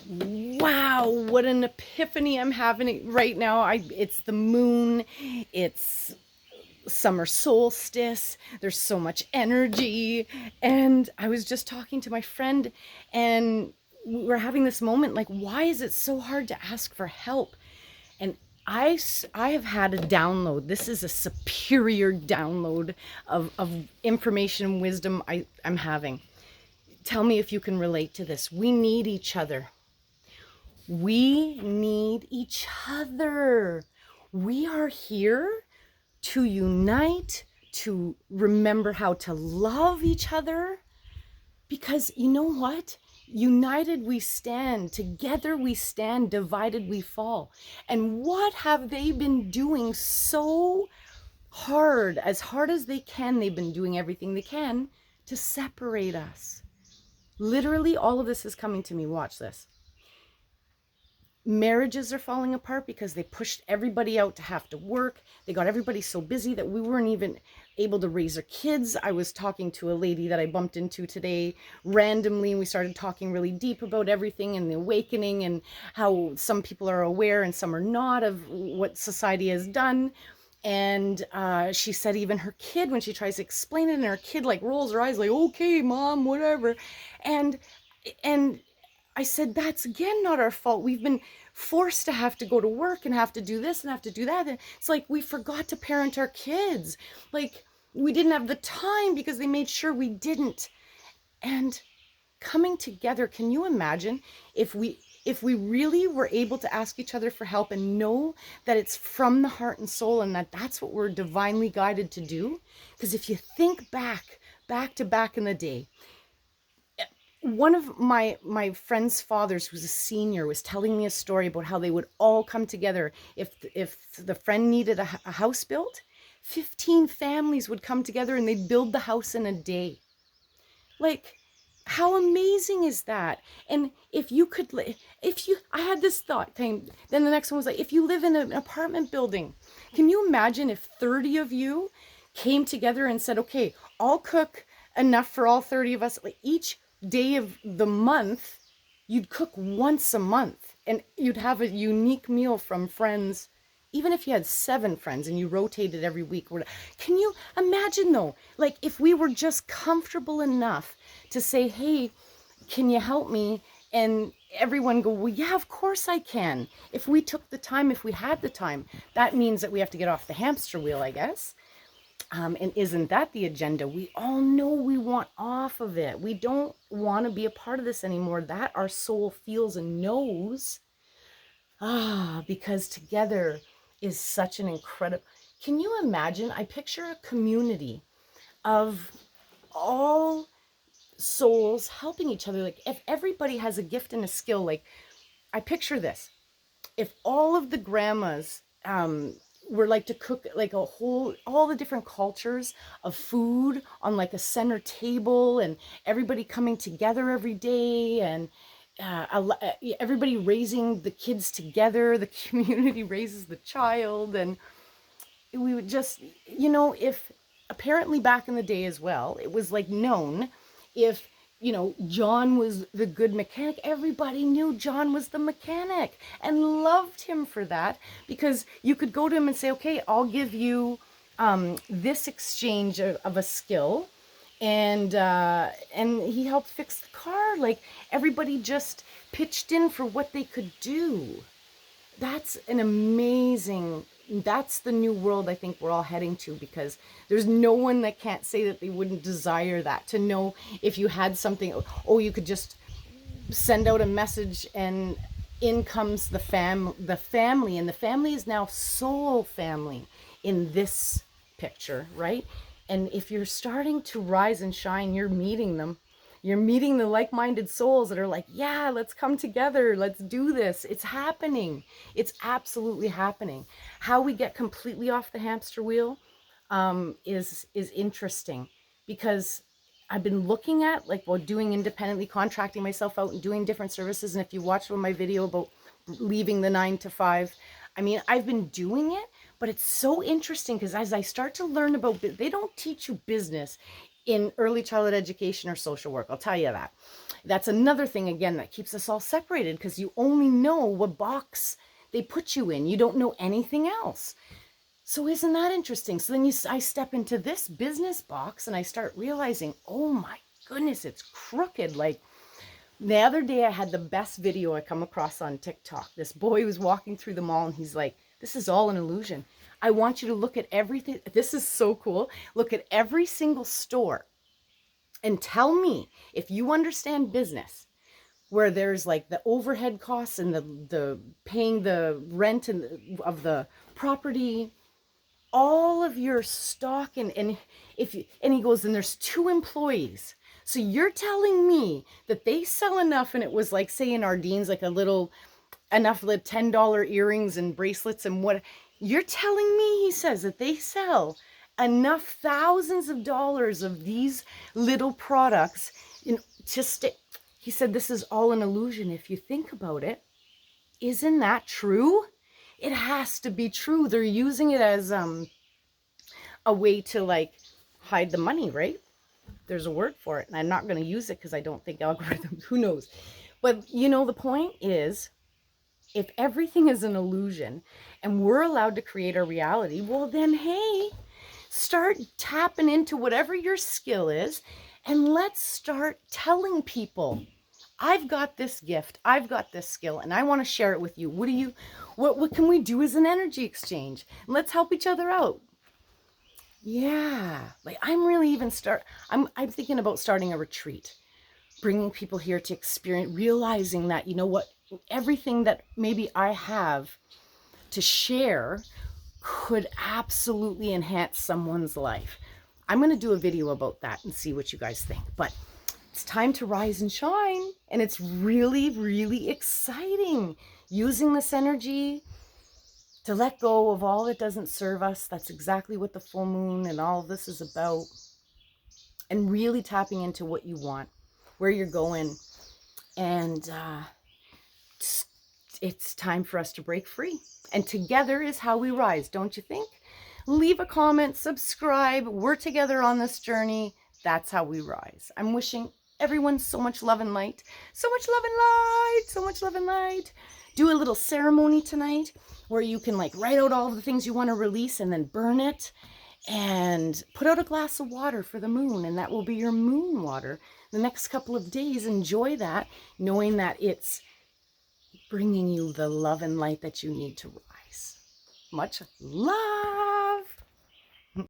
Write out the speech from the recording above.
Wow, what an epiphany I'm having right now. It's the moon, it's summer solstice, there's so much energy. And I was just talking to my friend, and we're having this moment like, why is it so hard to ask for help? And I have had a download. This is a superior download of information and wisdom I'm having. Tell me if you can relate to this. We need each other. We need each other. We are here to unite, to remember how to love each other. Because you know what? United we stand, together we stand, divided we fall. And what have they been doing so hard? As hard as they can, they've been doing everything they can to separate us. Literally, all of this is coming to me. Watch this. Marriages are falling apart because they pushed everybody out to have to work. They got everybody so busy that we weren't even able to raise our kids. I was talking to a lady that I bumped into today randomly, and we started talking really deep about everything and the awakening and how some people are aware and some are not of what society has done. And she said even her kid, when she tries to explain it, and her kid like rolls her eyes like, okay, mom, whatever. And I said, that's again not our fault. We've been forced to have to go to work and have to do this and have to do that. And it's like we forgot to parent our kids. Like we didn't have the time because they made sure we didn't. And coming together, can you imagine if we really were able to ask each other for help and know that it's from the heart and soul, and that that's what we're divinely guided to do? Because if you think back in the day, one of my friend's fathers, who's a senior, was telling me a story about how they would all come together if the friend needed a house built. 15 families would come together and they'd build the house in a day. Like, how amazing is that? And if you could, I had this thought came, then the next one was like, if you live in an apartment building, can you imagine if 30 of you came together and said, okay, I'll cook enough for all 30 of us, like each day of the month, you'd cook once a month and you'd have a unique meal from friends. Even if you had 7 friends and you rotated every week. Can you imagine though, like if we were just comfortable enough to say, hey, can you help me? And everyone go, well, yeah, of course I can. If we took the time, if we had the time, that means that we have to get off the hamster wheel, I guess. And isn't that the agenda? We all know we want off of it. We don't want to be a part of this anymore. That our soul feels and knows. Because together is such an incredible... Can you imagine? I picture a community of all souls helping each other. Like if everybody has a gift and a skill, like I picture this. If all of the grandmas were like to cook like all the different cultures of food on like a center table, and everybody coming together every day, and everybody raising the kids together, the community raises the child, and we would just, if apparently back in the day as well, it was like known if, John was the good mechanic, everybody knew John was the mechanic and loved him for that, because you could go to him and say, okay, I'll give you this exchange of a skill. And he helped fix the car. Like everybody just pitched in for what they could do. That's an amazing, that's the new world I think we're all heading to, because there's no one that can't say that they wouldn't desire that, to know if you had something, you could just send out a message and in comes the family, and the family is now soul family in this picture, right? And if you're starting to rise and shine, you're meeting them. You're meeting the like-minded souls that are like, yeah, let's come together. Let's do this. It's happening. It's absolutely happening. How we get completely off the hamster wheel is interesting, because I've been looking at doing independently, contracting myself out and doing different services. And if you watched my video about leaving the 9 to 5, I mean, I've been doing it, but it's so interesting because as I start to learn about, they don't teach you business in early childhood education or social work. I'll tell you that. That's another thing, again, that keeps us all separated, because you only know what box they put you in. You don't know anything else. So isn't that interesting? So then I step into this business box and I start realizing, oh my goodness, it's crooked. Like the other day I had the best video I come across on TikTok. This boy was walking through the mall and he's like, this is all an illusion. I want you to look at everything. This is so cool. Look at every single store and tell me if you understand business, where there's like the overhead costs and the paying the rent and of the property, all of your stock, and if you, and he goes, and there's 2 employees. So you're telling me that they sell enough, and it was like, say in Ardene's, like a little, enough of the $10 earrings and bracelets and what, you're telling me, he says, that they sell enough thousands of dollars of these little products in to stay. He said, this is all an illusion if you think about it. Isn't that true? It has to be true. They're using it as a way to like hide the money, right? There's a word for it, and I'm not going to use it because I don't think algorithms, who knows. But you know, the point is, if everything is an illusion and we're allowed to create our reality, well then, hey, start tapping into whatever your skill is, and let's start telling people, I've got this gift, I've got this skill, and I want to share it with you. What can we do as an energy exchange? Let's help each other out. Yeah, like I'm really even I'm thinking about starting a retreat, bringing people here to experience, realizing that, you know what, everything that maybe I have to share could absolutely enhance someone's life. I'm going to do a video about that and see what you guys think. But it's time to rise and shine. And it's really, really exciting using this energy to let go of all that doesn't serve us. That's exactly what the full moon and all of this is about. And really tapping into what you want, where you're going. And it's time for us to break free. And together is how we rise, don't you think? Leave a comment, subscribe. We're together on this journey. That's how we rise. I'm wishing everyone so much love and light. So much love and light. So much love and light. Do a little ceremony tonight where you can like write out all the things you want to release and then burn it. And put out a glass of water for the moon, and that will be your moon water. The next couple of days, enjoy that, knowing that it's bringing you the love and light that you need to rise. Much love.